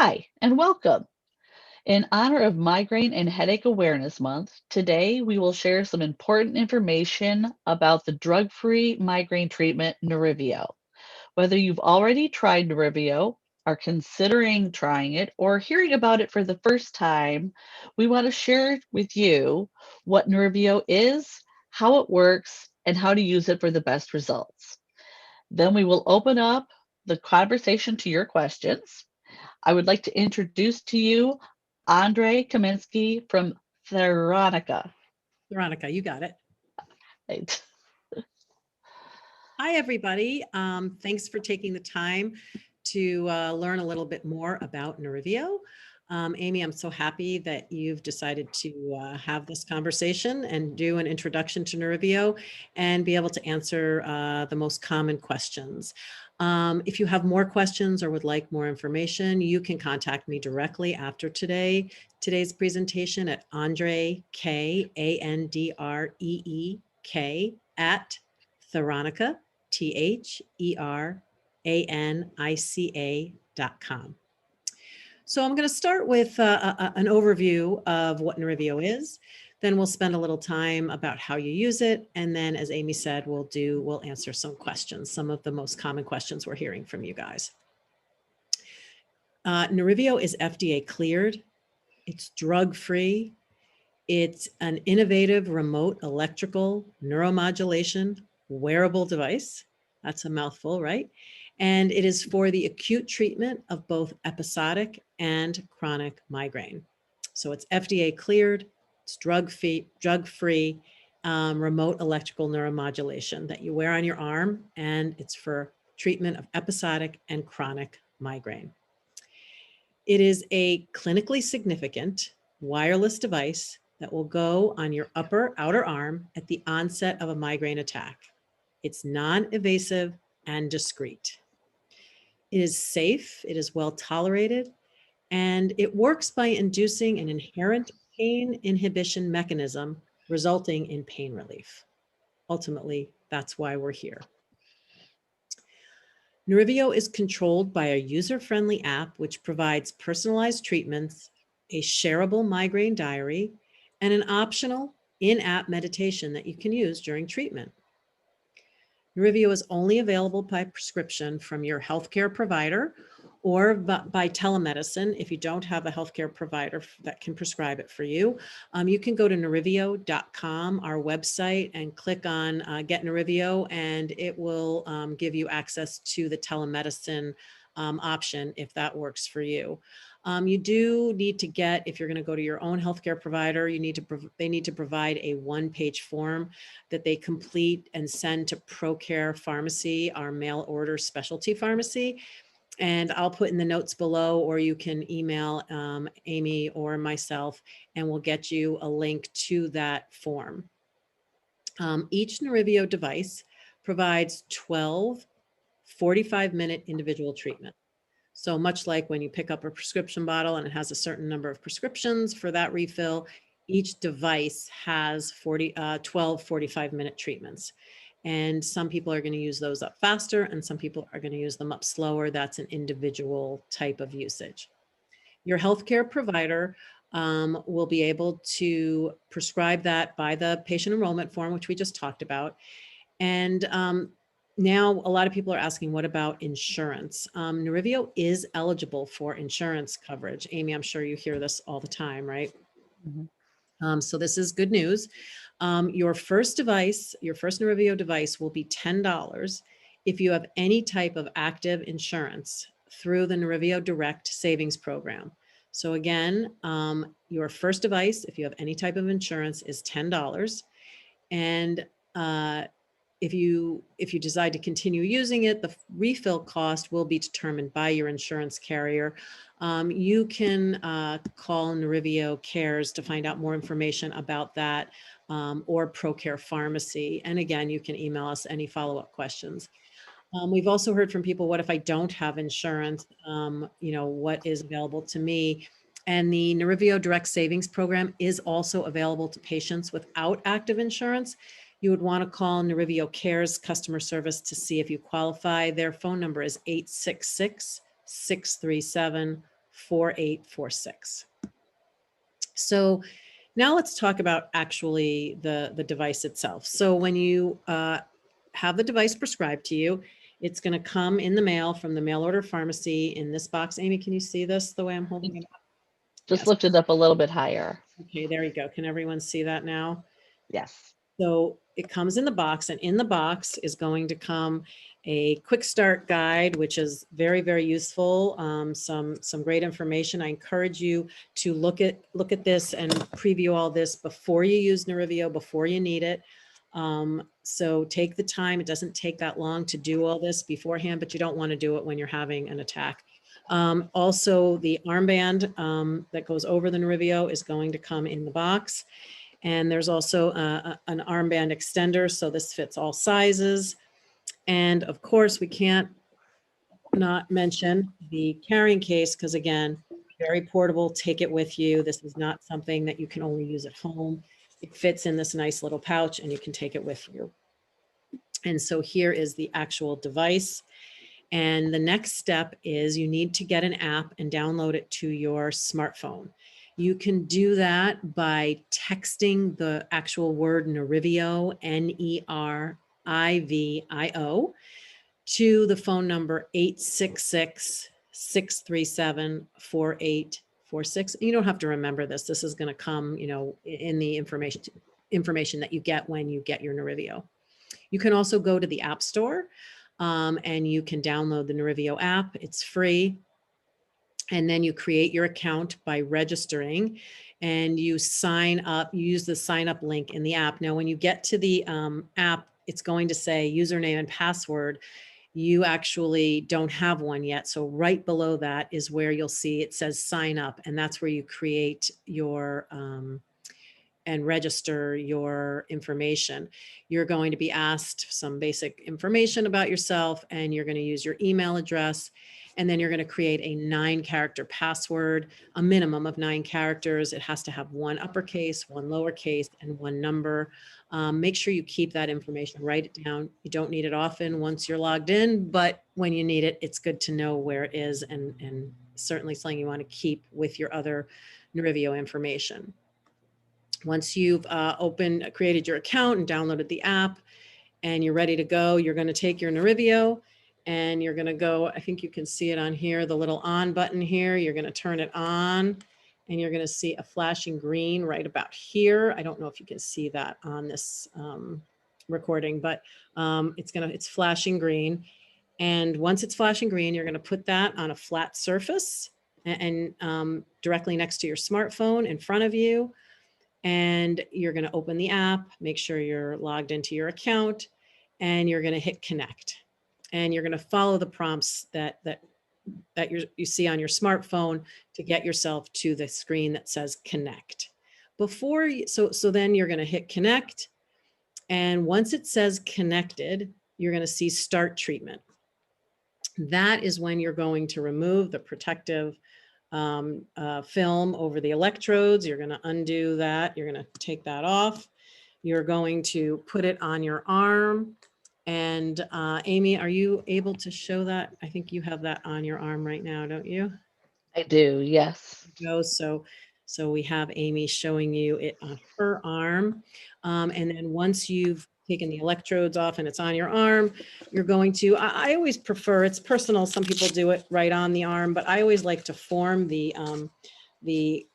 Hi, and welcome. In honor of Migraine and Headache Awareness Month, today we will share some important information about the drug-free migraine treatment Nerivio. Whether you've already tried Nerivio, are considering trying it, or hearing about it for the first time, we want to share with you what Nerivio is, how it works, and how to use it for the best results. Then we will open up the conversation to your questions. I would like to introduce to you Andre Kaminsky from Theranica. Veronica, you got it. Right. Hi, everybody. Thanks for taking the time to learn a little bit more about Nerivio. Amy, I'm so happy that you've decided to have this conversation and do an introduction to Nerivio and be able to answer the most common questions. If you have more questions or would like more information, you can contact me directly after today's presentation at Andre, K-A-N-D-R-E-E-K, at Theranica, Theranica.com. So I'm going to start with an overview of what Nerivio is. Then we'll spend a little time about how you use it. And then, as Amy said, we'll answer some questions, some of the most common questions we're hearing from you guys. Nerivio is FDA cleared. It's drug-free. It's an innovative remote electrical neuromodulation wearable device. That's a mouthful, right? And it is for the acute treatment of both episodic and chronic migraine. So it's FDA cleared, it's drug-free, remote electrical neuromodulation that you wear on your arm, and it's for treatment of episodic and chronic migraine. It is a clinically significant wireless device that will go on your outer arm at the onset of a migraine attack. It's non-invasive and discreet. It is safe, it is well tolerated, and it works by inducing an inherent pain inhibition mechanism resulting in pain relief. Ultimately, that's why we're here. Nurivio is controlled by a user-friendly app which provides personalized treatments, a shareable migraine diary, and an optional in-app meditation that you can use during treatment. Nurivio is only available by prescription from your healthcare provider or by telemedicine. If you don't have a healthcare provider that can prescribe it for you, you can go to Nerivio.com, our website, and click on Get Nerivio, and it will give you access to the telemedicine option if that works for you. You do need to get, if you're going to go to your own healthcare provider, they need to provide a one-page form that they complete and send to ProCare Pharmacy, our mail order specialty pharmacy. And I'll put in the notes below, or you can email Amy or myself, and we'll get you a link to that form. Each Nerivio device provides 12 45-minute individual treatments. So much like when you pick up a prescription bottle and it has a certain number of prescriptions for that refill, each device has 12 45-minute treatments. And some people are going to use those up faster and some people are going to use them up slower. That's an individual type of usage. Your healthcare provider will be able to prescribe that by the patient enrollment form, which we just talked about. And now a lot of people are asking, what about insurance? Nerivio is eligible for insurance coverage. Amy, I'm sure you hear this all the time, right? Mm-hmm. So this is good news. Your first Nerivio device will be $10 if you have any type of active insurance through the Nerivio Direct Savings Program. So again, your first device, if you have any type of insurance, is $10. And if you decide to continue using it, the refill cost will be determined by your insurance carrier. You can call Nerivio Cares to find out more information about that, or ProCare Pharmacy. And again, you can email us any follow-up questions. We've also heard from people, what if I don't have insurance? What is available to me? And the Nerivio Direct Savings Program is also available to patients without active insurance. You would want to call Nerivio Cares customer service to see if you qualify. Their phone number is 866-637-4999. 4846. So now let's talk about actually the device itself. So when you have the device prescribed to you, it's going to come in the mail from the mail order pharmacy in this box. Amy, can you see this the way I'm holding it up? Just Yes. lift it up a little bit higher. Okay, there you go. Can everyone see that now? Yes. So it comes in the box, and in the box is going to come a quick start guide, which is very, very useful. Some great information. I encourage you to look at this and preview all this before you use Nerivio, before you need it. So take the time. It doesn't take that long to do all this beforehand, but you don't want to do it when you're having an attack. Also, the armband that goes over the Nerivio is going to come in the box. And there's also an armband extender, so this fits all sizes. And of course, we can't not mention the carrying case, because again, very portable, take it with you. This is not something that you can only use at home. It fits in this nice little pouch and you can take it with you. And so here is the actual device. And the next step is you need to get an app and download it to your smartphone. You can do that by texting the actual word Nerivio, Nerivio, to the phone number 866-637-4846. You don't have to remember this. This is going to come, in the information that you get when you get your Nerivio. You can also go to the App Store and you can download the Nerivio app. It's free. And then you create your account by registering and you sign up, you use the sign up link in the app. Now, when you get to the app, it's going to say username and password. You actually don't have one yet. So right below that is where you'll see it says sign up. And that's where you create your and register your information. You're going to be asked some basic information about yourself, and you're going to use your email address. And then you're going to create a 9-character password, a minimum of 9 characters. It has to have 1 uppercase, 1 lowercase, and 1 number. Make sure you keep that information, write it down. You don't need it often once you're logged in, but when you need it, it's good to know where it is, and certainly something you want to keep with your other Nerivio information. Once you've created your account and downloaded the app and you're ready to go, you're going to take your Nerivio and you're going to go, I think you can see it on here, the little on button here. You're going to turn it on and you're going to see a flashing green right about here. I don't know if you can see that on this recording, but it's flashing green. And once it's flashing green, you're going to put that on a flat surface and directly next to your smartphone in front of you. And you're going to open the app, make sure you're logged into your account, and you're going to hit connect. And you're going to follow the prompts that you see on your smartphone to get yourself to the screen that says connect. So then you're going to hit connect. And once it says connected, you're going to see start treatment. That is when you're going to remove the protective film over the electrodes. You're going to undo that. You're going to take that off. You're going to put it on your arm. And Amy, are you able to show that? I think you have that on your arm right now, don't you? I do, yes. So we have Amy showing you it on her arm. And then once you've taken the electrodes off and it's on your arm, you're going to, I always prefer, it's personal, some people do it right on the arm, but I always like to form the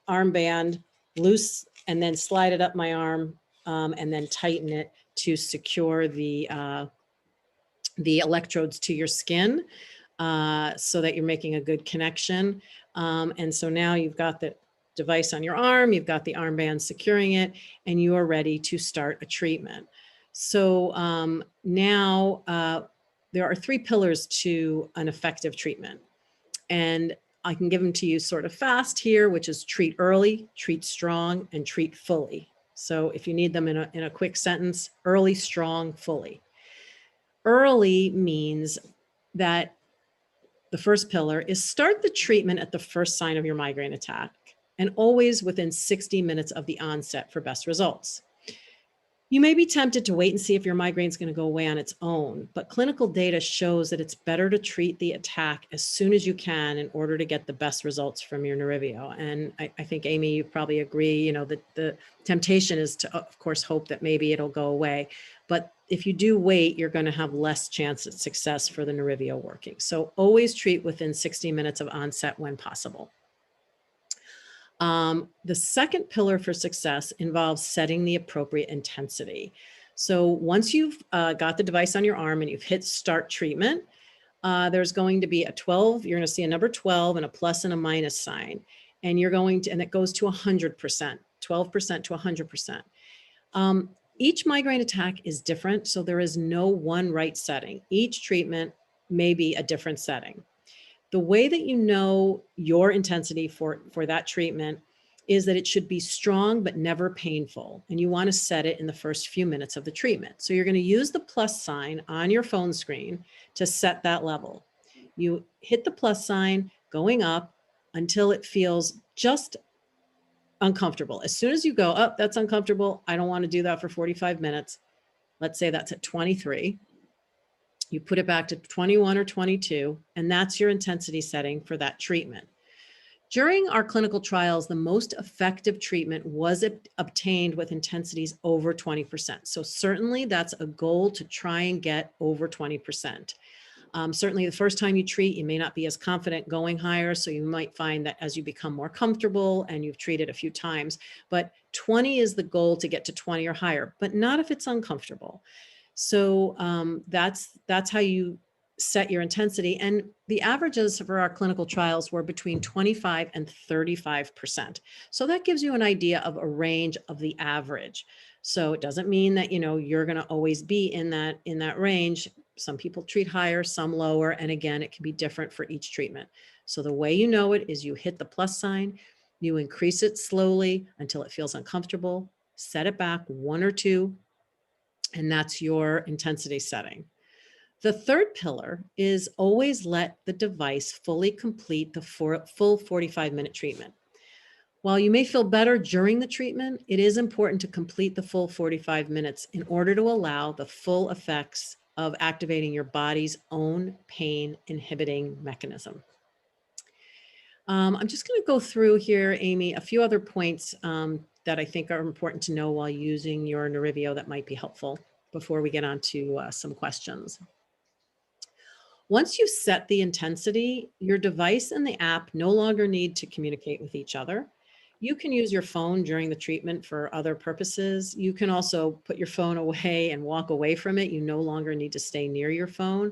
armband loose and then slide it up my arm and then tighten it to secure the electrodes to your skin so that you're making a good connection. And so now you've got the device on your arm, you've got the armband securing it, and you are ready to start a treatment. So now there are 3 pillars to an effective treatment. And I can give them to you sort of fast here, which is treat early, treat strong, and treat fully. So if you need them in a quick sentence, early, strong, fully. Early means that the first pillar is start the treatment at the first sign of your migraine attack and always within 60 minutes of the onset for best results. You may be tempted to wait and see if your migraine is going to go away on its own, but clinical data shows that it's better to treat the attack as soon as you can in order to get the best results from your Nerivio. And I think, Amy, you probably agree, that the temptation is to, of course, hope that maybe it'll go away. But if you do wait, you're going to have less chance at success for the Nerivio working. So always treat within 60 minutes of onset when possible. The second pillar for success involves setting the appropriate intensity. So once you've got the device on your arm and you've hit start treatment, there's going to be a 12, you're going to see a number 12 and a plus and a minus sign. And you're going to, and it goes to 100%, 12% to 100%. Each migraine attack is different, so there is no one right setting. Each treatment may be a different setting. The way that you know your intensity for that treatment is that it should be strong but never painful. And you want to set it in the first few minutes of the treatment. So you're going to use the plus sign on your phone screen to set that level. You hit the plus sign going up until it feels just uncomfortable. As soon as you go, oh, that's uncomfortable, I don't want to do that for 45 minutes. Let's say that's at 23. You put it back to 21 or 22, and that's your intensity setting for that treatment. During our clinical trials, the most effective treatment was obtained with intensities over 20%. So certainly that's a goal to try and get over 20%. Certainly the first time you treat, you may not be as confident going higher. So you might find that as you become more comfortable and you've treated a few times, but 20 is the goal to get to 20 or higher, but not if it's uncomfortable. So that's how you set your intensity. And the averages for our clinical trials were between 25 and 35%. So that gives you an idea of a range of the average. So it doesn't mean that, you're going to always be in that range. Some people treat higher, some lower. And again, it can be different for each treatment. So the way you know it is you hit the plus sign, you increase it slowly until it feels uncomfortable, set it back 1 or 2, and that's your intensity setting. The third pillar is always let the device fully complete the full 45-minute treatment. While you may feel better during the treatment, it is important to complete the full 45 minutes in order to allow the full effects of activating your body's own pain inhibiting mechanism. I'm just going to go through here, Amy, a few other points that I think are important to know while using your Nerivio that might be helpful before we get on to some questions. Once you set the intensity, your device and the app no longer need to communicate with each other. You can use your phone during the treatment for other purposes. You can also put your phone away and walk away from it. You no longer need to stay near your phone.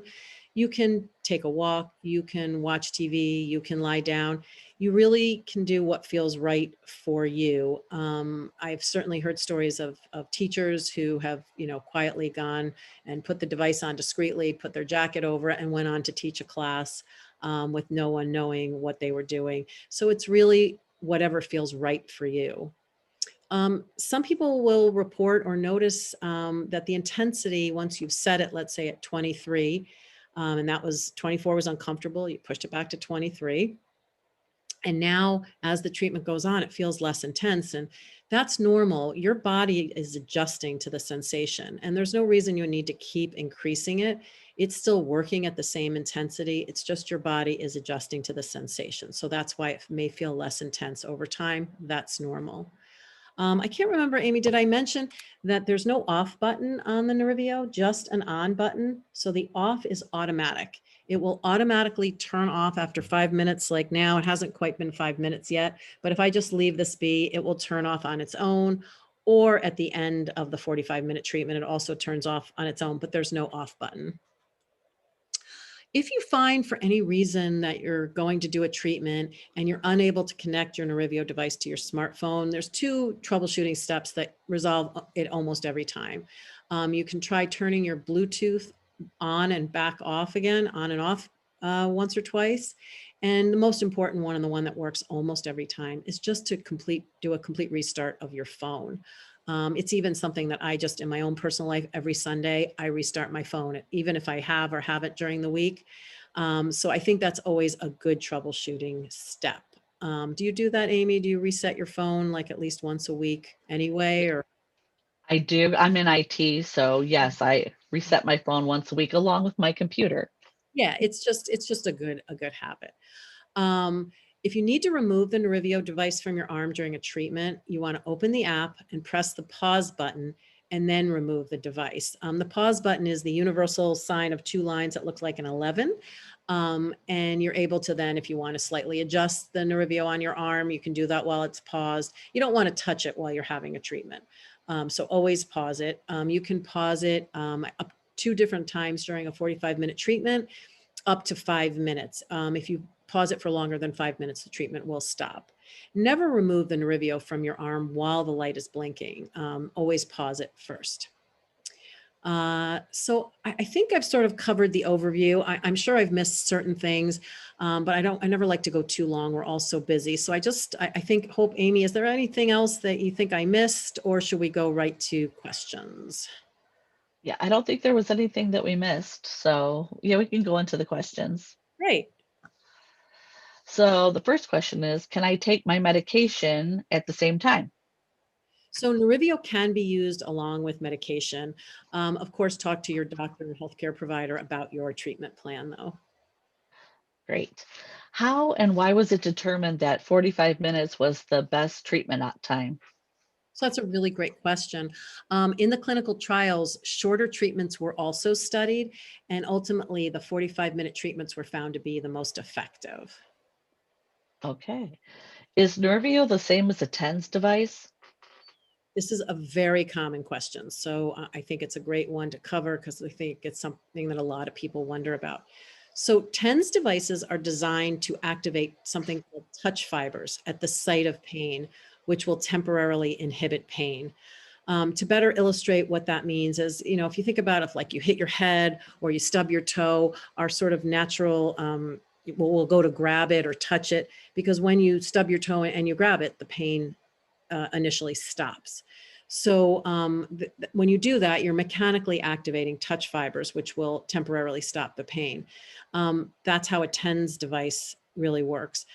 You can take a walk, you can watch TV, you can lie down. You really can do what feels right for you. I've certainly heard stories of teachers who have, quietly gone and put the device on discreetly, put their jacket over it, and went on to teach a class with no one knowing what they were doing. So it's really whatever feels right for you. Some people will report or notice that the intensity, once you've set it, let's say at 23, and that was 24 was uncomfortable, you pushed it back to 23. And now as the treatment goes on, it feels less intense, and that's normal. Your body is adjusting to the sensation, and there's no reason you need to keep increasing it. It's still working at the same intensity. It's just your body is adjusting to the sensation. So that's why it may feel less intense over time. That's normal. I can't remember, Amy, did I mention that there's no off button on the Nervio, just an on button? So the off is automatic. It will automatically turn off after 5 minutes. Like now, it hasn't quite been 5 minutes yet, but if I just leave this be, it will turn off on its own. Or at the end of the 45-minute treatment, it also turns off on its own, but there's no off button. If you find for any reason that you're going to do a treatment and you're unable to connect your Nerivio device to your smartphone, there's 2 troubleshooting steps that resolve it almost every time. You can try turning your Bluetooth on and back off again, on and off once or twice. And the most important one, and the one that works almost every time, is just to do a complete restart of your phone. It's even something that I just, in my own personal life, every Sunday, I restart my phone, even if I have or haven't during the week. So I think that's always a good troubleshooting step. Do you do that, Amy? Do you reset your phone like at least once a week anyway? Or I do. I'm in IT, so yes, I reset my phone once a week along with my computer. Yeah, it's just a good habit. Um, if you need to remove the Nerivio device from your arm during a treatment, you want to open the app and press the pause button and then remove the device. The pause button is the universal sign of two lines that looks like an 11. And you're able to then, if you want to slightly adjust the Nerivio on your arm, you can do that while it's paused. You don't want to touch it while you're having a treatment. So always pause it. You can pause it up 2 different times during a 45-minute treatment, up to 5 minutes. If you pause it for longer than 5 minutes, the treatment will stop. Never remove the Nerivio from your arm while the light is blinking. Always pause it first. So I think I've sort of covered the overview. I'm sure I've missed certain things, but I never like to go too long. We're all so busy. So I think, Hope, Amy, is there anything else that you think I missed, or should we go right to questions? Yeah, I don't think there was anything that we missed. So, yeah, we can go into the questions. Great. So, the first question is, can I take my medication at the same time? So Nerivio can be used along with medication. Of course, talk to your doctor or healthcare provider about your treatment plan, though. Great. How and why was it determined that 45 minutes was the best treatment time? So that's a really great question. In the clinical trials, shorter treatments were also studied, and ultimately the 45-minute treatments were found to be the most effective. Okay. Is Nervio the same as a TENS device? This is a very common question. So I think it's a great one to cover because I think it's something that a lot of people wonder about. So TENS devices are designed to activate something called touch fibers at the site of pain, which will temporarily inhibit pain. To better illustrate what that means is, if you think about if like you hit your head or you stub your toe, our sort of natural, we'll go to grab it or touch it, because when you stub your toe and you grab it, the pain initially stops. So when you do that, you're mechanically activating touch fibers, which will temporarily stop the pain. That's how a TENS device really works.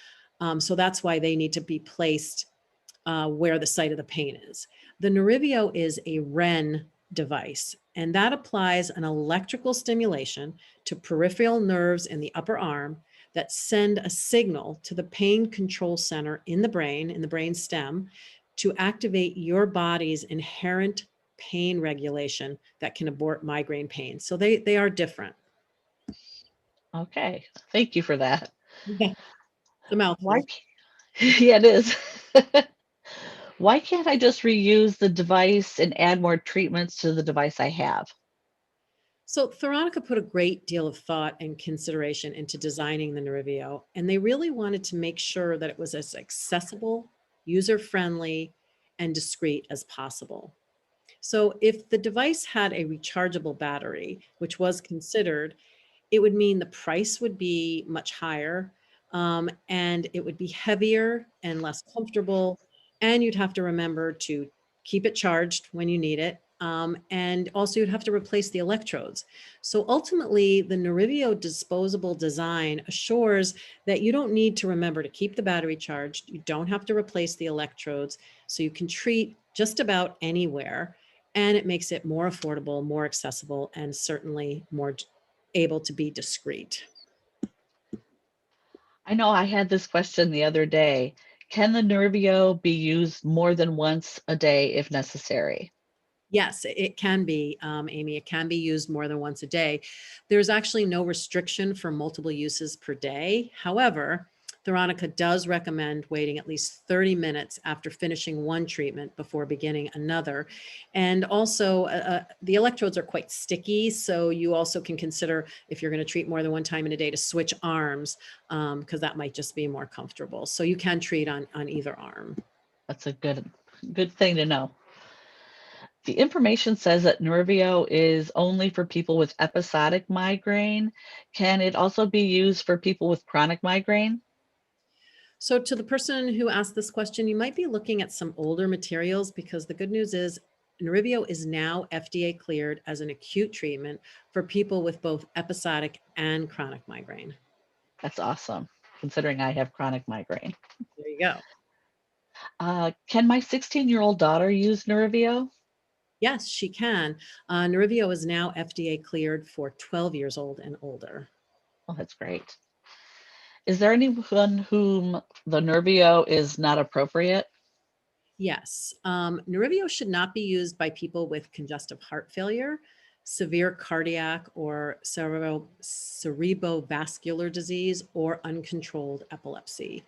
So that's why they need to be placed where the site of the pain is. The Nurivio is a REN device, and that applies an electrical stimulation to peripheral nerves in the upper arm that send a signal to the pain control center in the brain stem, to activate your body's inherent pain regulation that can abort migraine pain. So they are different. Okay. Thank you for that. Yeah, it's a Why? mouthful. Yeah, it is. Why can't I just reuse the device and add more treatments to the device I have? So Theranica put a great deal of thought and consideration into designing the Nerivio, and they really wanted to make sure that it was as accessible, user-friendly, and discreet as possible. So if the device had a rechargeable battery, which was considered, it would mean the price would be much higher, and it would be heavier and less comfortable. And you'd have to remember to keep it charged when you need it. And also, you'd have to replace the electrodes. So ultimately, the Nerivio disposable design assures that you don't need to remember to keep the battery charged. You don't have to replace the electrodes. So you can treat just about anywhere. And it makes it more affordable, more accessible, and certainly more able to be discreet. I know I had this question the other day. Can the Nervio be used more than once a day if necessary? Yes, it can be, Amy. It can be used more than once a day. There's actually no restriction for multiple uses per day. However, Theranica does recommend waiting at least 30 minutes after finishing one treatment before beginning another. And also, the electrodes are quite sticky, so you also can consider, if you're going to treat more than one time in a day, to switch arms, because that might just be more comfortable. So you can treat on either arm. That's a good thing to know. The information says that Nervio is only for people with episodic migraine. Can it also be used for people with chronic migraine? So, to the person who asked this question, you might be looking at some older materials, because the good news is Nerivio is now FDA cleared as an acute treatment for people with both episodic and chronic migraine. That's awesome, considering I have chronic migraine. There you go. Can my 16-year-old daughter use Nervio? Yes, she can. Nervio is now FDA cleared for 12 years old and older. Oh, that's great. Is there anyone whom the Nervio is not appropriate? Yes, Nerivio should not be used by people with congestive heart failure, severe cardiac or cerebrovascular disease, or uncontrolled epilepsy.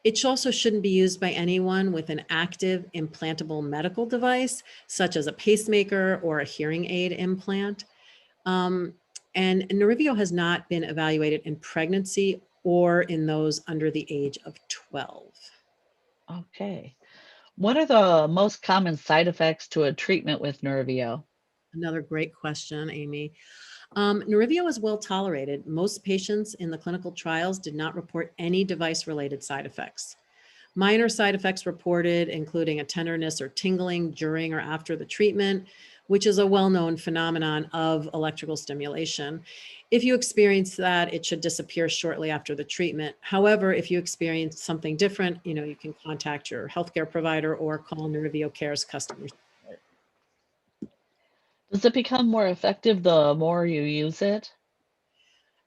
It also shouldn't be used by anyone with an active implantable medical device, such as a pacemaker or a hearing aid implant. Um, and Nerivio has not been evaluated in pregnancy or in those under the age of 12. Okay. What are the most common side effects to a treatment with Nervio? Another great question, Amy. Nurivio is well tolerated. Most patients in the clinical trials did not report any device related side effects. Minor side effects reported, including a tenderness or tingling during or after the treatment, which is a well known phenomenon of electrical stimulation. If you experience that, it should disappear shortly after the treatment. However, if you experience something different, you can contact your healthcare provider or call Nervio Care's customer support. Does it become more effective the more you use it?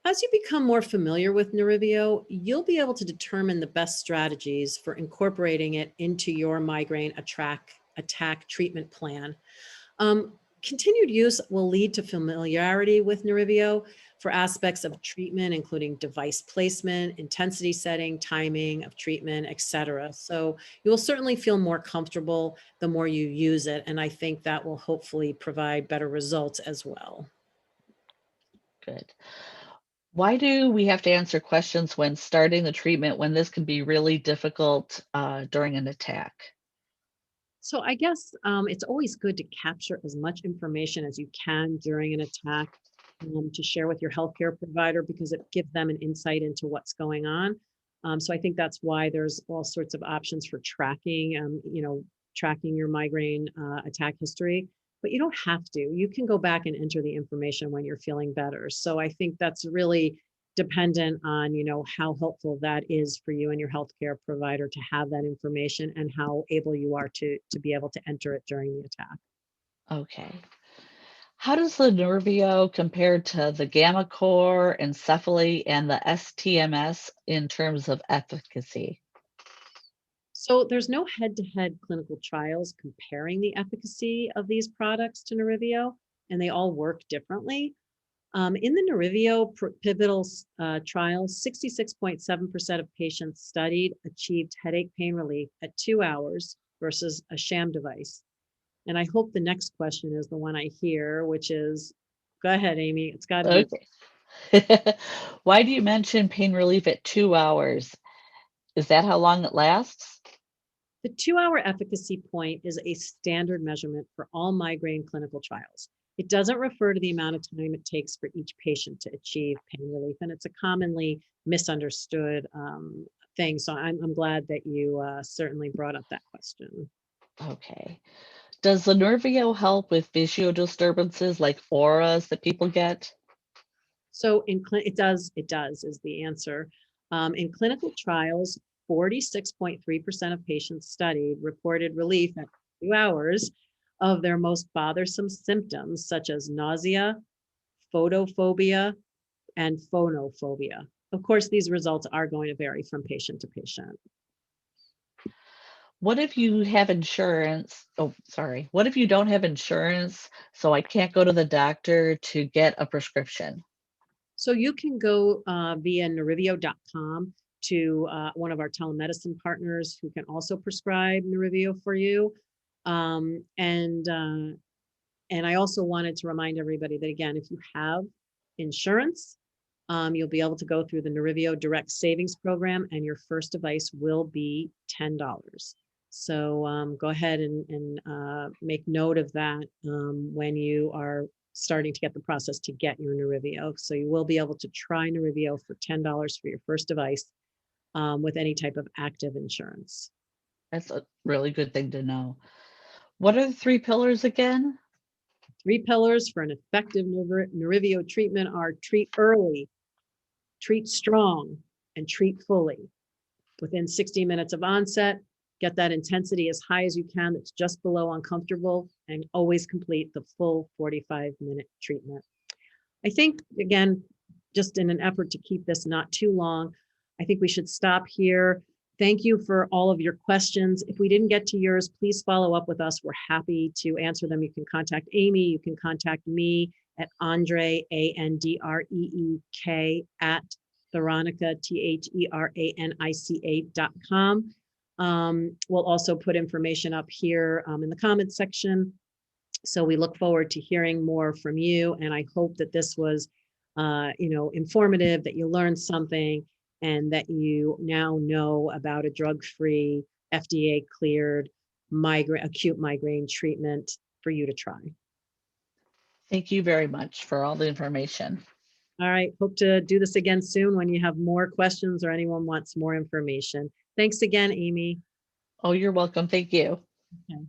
As you become more familiar with Nerivio, you'll be able to determine the best strategies for incorporating it into your migraine attack treatment plan. Continued use will lead to familiarity with Nerivio for aspects of treatment, including device placement, intensity setting, timing of treatment, etc. So you will certainly feel more comfortable the more you use it. And I think that will hopefully provide better results as well. Good. Why do we have to answer questions when starting the treatment when this can be really difficult during an attack? So I guess it's always good to capture as much information as you can during an attack to share with your healthcare provider because it gives them an insight into what's going on. So I think that's why there's all sorts of options for tracking, tracking your migraine attack history. But you don't have to. You can go back and enter the information when you're feeling better. So I think that's really dependent on how helpful that is for you and your healthcare provider to have that information and how able you are to be able to enter it during the attack. Okay. How does the Nervio compare to the gamma core, encephaly, and the STMS in terms of efficacy? So there's no head-to-head clinical trials comparing the efficacy of these products to Nerivio, and they all work differently. In the Nerivio pivotal trial, 66.7% of patients studied achieved headache pain relief at 2 hours versus a sham device. And I hope the next question is the one I hear, which is, go ahead, Amy. It's got to be. Okay. Why do you mention pain relief at 2 hours? Is that how long it lasts? The 2 hour efficacy point is a standard measurement for all migraine clinical trials. It doesn't refer to the amount of time it takes for each patient to achieve pain relief, and it's a commonly misunderstood thing. So I'm glad that you certainly brought up that question. Okay. Does the Nervio help with visual disturbances like auras that people get? So it does is the answer. In clinical trials, 46.3% of patients studied reported relief at 2 hours of their most bothersome symptoms, such as nausea, photophobia, and phonophobia. Of course, these results are going to vary from patient to patient. What if you have insurance? Oh, sorry. What if you don't have insurance, so I can't go to the doctor to get a prescription? So you can go via Nerivio.com to one of our telemedicine partners who can also prescribe Nerivio for you. Um, and uh, and I also wanted to remind everybody that again, if you have insurance, you'll be able to go through the Nerivio Direct Savings Program, and your first device will be $10. So go ahead and make note of that when you are starting to get the process to get your Nerivio. So you will be able to try Nerivio for $10 for your first device with any type of active insurance. That's a really good thing to know. What are the three pillars again? Three pillars for an effective Nerivio treatment are treat early, treat strong, and treat fully. Within 60 minutes of onset, Get that intensity as high as you can. It's just below uncomfortable, and always complete the full 45-minute treatment. I think, again, just in an effort to keep this not too long, I think we should stop here. Thank you for all of your questions. If we didn't get to yours, please follow up with us. We're happy to answer them. You can contact Amy. You can contact me at Andre, ANDREEK, at Theranica, THERANICA.com. We'll also put information up here in the comments section. So we look forward to hearing more from you. And I hope that this was, informative, that you learned something, and that you now know about a drug-free, FDA-cleared acute migraine treatment for you to try. Thank you very much for all the information. All right. Hope to do this again soon when you have more questions or anyone wants more information. Thanks again, Amy. Oh, you're welcome. Thank you. Okay.